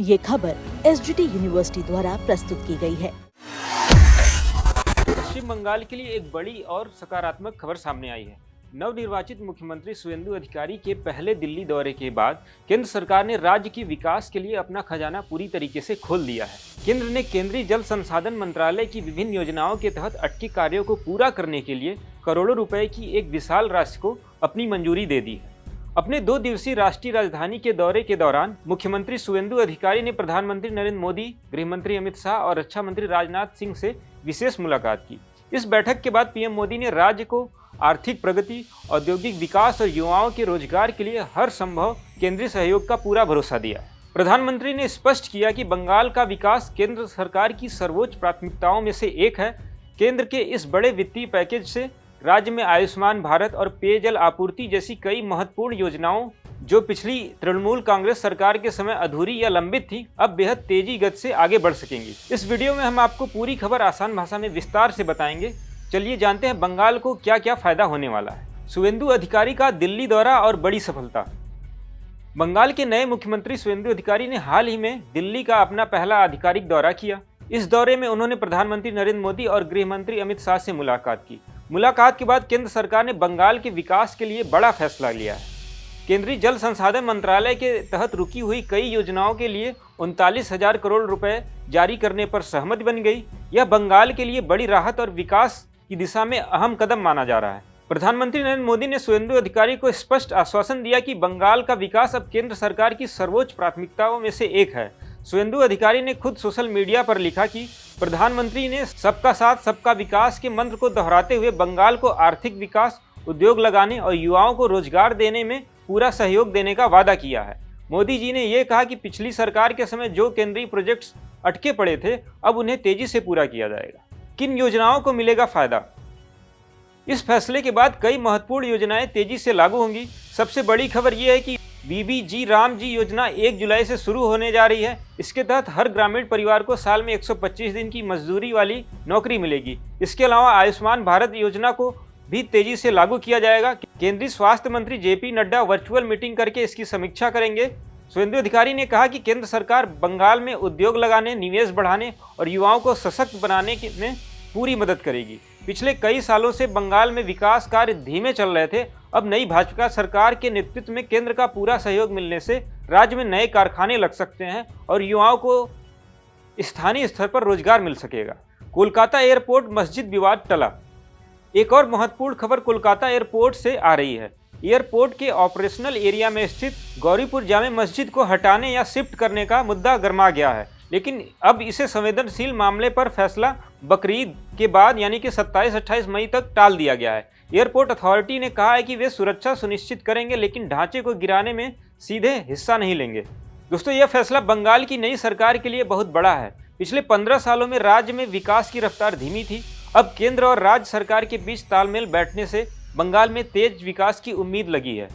ये खबर SGT university द्वारा प्रस्तुत की गई है। पश्चिम बंगाल के लिए एक बड़ी और सकारात्मक खबर सामने आई है। नवनिर्वाचित मुख्यमंत्री सुवेंदु अधिकारी के पहले दिल्ली दौरे के बाद केंद्र सरकार ने राज्य के विकास के लिए अपना खजाना पूरी तरीके से खोल दिया है। केंद्र ने केंद्रीय जल संसाधन मंत्रालय की विभिन्न योजनाओं के तहत अटके कार्यों को पूरा करने के लिए करोड़ों रुपए की एक विशाल राशि को अपनी मंजूरी दे दी है। अपने 2 दिवसीय राष्ट्रीय राजधानी के दौरे के दौरान मुख्यमंत्री सुवेंदु अधिकारी ने प्रधानमंत्री नरेंद्र मोदी, गृह मंत्री अमित शाह और रक्षा मंत्री राजनाथ सिंह से विशेष मुलाकात की। इस बैठक के बाद पीएम मोदी ने राज्य को आर्थिक प्रगति, औद्योगिक विकास और युवाओं के रोजगार के लिए हर संभव केंद्रीय सहयोग का पूरा भरोसा दिया। प्रधानमंत्री ने स्पष्ट किया कि बंगाल का विकास केंद्र सरकार की सर्वोच्च प्राथमिकताओं में से एक है। केंद्र के इस बड़े वित्तीय पैकेज से राज्य में आयुष्मान भारत और पेयजल आपूर्ति जैसी कई महत्वपूर्ण योजनाओं जो पिछली तृणमूल कांग्रेस सरकार के समय अधूरी या लंबित थी, अब बेहद तेजी गति से आगे बढ़ सकेंगी। इस वीडियो में हम आपको पूरी खबर आसान भाषा में विस्तार से बताएंगे। चलिए जानते हैं बंगाल को क्या क्या फायदा होने वाला है। सुवेंदु अधिकारी का दिल्ली दौरा और बड़ी सफलता। बंगाल के नए मुख्यमंत्री सुवेंदु अधिकारी ने हाल ही में दिल्ली का अपना पहला आधिकारिक दौरा किया। इस दौरे में उन्होंने प्रधानमंत्री नरेंद्र मोदी और गृह मंत्री अमित शाह से मुलाकात की। मुलाकात के बाद केंद्र सरकार ने बंगाल के विकास के लिए बड़ा फैसला लिया है। केंद्रीय जल संसाधन मंत्रालय के तहत रुकी हुई कई योजनाओं के लिए 39,000 करोड़ रुपए जारी करने पर सहमति बन गई। यह बंगाल के लिए बड़ी राहत और विकास की दिशा में अहम कदम माना जा रहा है। प्रधानमंत्री नरेंद्र मोदी ने सुवेंदु अधिकारी को स्पष्ट आश्वासन दिया कि बंगाल का विकास अब केंद्र सरकार की सर्वोच्च प्राथमिकताओं में से एक है। सुवेंदु अधिकारी ने खुद सोशल मीडिया पर लिखा कि प्रधानमंत्री ने सबका साथ सबका विकास के मंत्र को दोहराते हुए बंगाल को आर्थिक विकास, उद्योग लगाने और युवाओं को रोजगार देने में पूरा सहयोग देने का वादा किया है। मोदी जी ने यह कहा कि पिछली सरकार के समय जो केंद्रीय प्रोजेक्ट्स अटके पड़े थे, अब उन्हें तेजी से पूरा किया जाएगा। किन योजनाओं को मिलेगा फायदा? इस फैसले के बाद कई महत्वपूर्ण योजनाएं तेजी से लागू होंगी। सबसे बड़ी खबर यह है कि बीबीजी रामजी योजना 1 जुलाई से शुरू होने जा रही है। इसके तहत हर ग्रामीण परिवार को साल में 125 दिन की मजदूरी वाली नौकरी मिलेगी। इसके अलावा आयुष्मान भारत योजना को भी तेजी से लागू किया जाएगा। केंद्रीय स्वास्थ्य मंत्री जेपी नड्डा वर्चुअल मीटिंग करके इसकी समीक्षा करेंगे। सुवेंदु अधिकारी ने कहा कि केंद्र सरकार बंगाल में उद्योग लगाने, निवेश बढ़ाने और युवाओं को सशक्त बनाने में पूरी मदद करेगी। पिछले कई सालों से बंगाल में विकास कार्य धीमे चल रहे थे। अब नई भाजपा सरकार के नेतृत्व में केंद्र का पूरा सहयोग मिलने से राज्य में नए कारखाने लग सकते हैं और युवाओं को स्थानीय स्तर पर रोजगार मिल सकेगा। कोलकाता एयरपोर्ट मस्जिद विवाद टला। एक और महत्वपूर्ण खबर कोलकाता एयरपोर्ट से आ रही है। एयरपोर्ट के ऑपरेशनल एरिया में स्थित गौरीपुर जामे मस्जिद को हटाने या शिफ्ट करने का मुद्दा गर्मा गया है, लेकिन अब इसे संवेदनशील मामले पर फैसला बकरीद के बाद यानी कि 27-28 मई तक टाल दिया गया है। एयरपोर्ट अथॉरिटी ने कहा है कि वे सुरक्षा सुनिश्चित करेंगे, लेकिन ढांचे को गिराने में सीधे हिस्सा नहीं लेंगे। दोस्तों, यह फैसला बंगाल की नई सरकार के लिए बहुत बड़ा है। पिछले 15 सालों में राज्य में विकास की रफ्तार धीमी थी। अब केंद्र और राज्य सरकार के बीच तालमेल बैठने से बंगाल में तेज विकास की उम्मीद लगी है।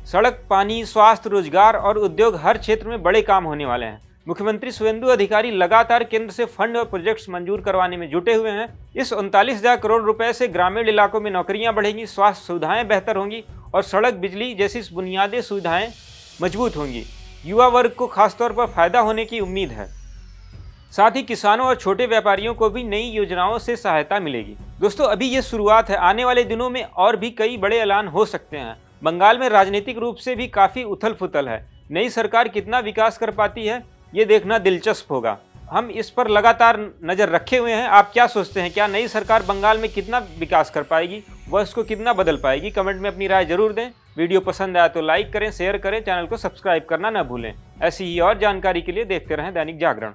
सड़क, पानी, स्वास्थ्य, रोजगार और उद्योग हर क्षेत्र में बड़े काम होने वाले हैं। मुख्यमंत्री सुवेंदु अधिकारी लगातार केंद्र से फंड और प्रोजेक्ट्स मंजूर करवाने में जुटे हुए हैं। इस 39,000 करोड़ रुपए से ग्रामीण इलाकों में नौकरियां बढ़ेंगी, स्वास्थ्य सुविधाएं बेहतर होंगी और सड़क, बिजली जैसी बुनियादी सुविधाएं मजबूत होंगी। युवा वर्ग को खासतौर पर फायदा होने की उम्मीद है। साथ ही किसानों और छोटे व्यापारियों को भी नई योजनाओं से सहायता मिलेगी। दोस्तों, अभी ये शुरुआत है। आने वाले दिनों में और भी कई बड़े ऐलान हो सकते हैं। बंगाल में राजनीतिक रूप से भी काफी उथल पुथल है। नई सरकार कितना विकास कर पाती है, ये देखना दिलचस्प होगा। हम इस पर लगातार नजर रखे हुए हैं। आप क्या सोचते हैं? क्या नई सरकार बंगाल में कितना विकास कर पाएगी? वह इसको कितना बदल पाएगी? कमेंट में अपनी राय जरूर दें। वीडियो पसंद आया तो लाइक करें, शेयर करें, चैनल को सब्सक्राइब करना न भूलें। ऐसी ही और जानकारी के लिए देखते रहें दैनिक जागरण।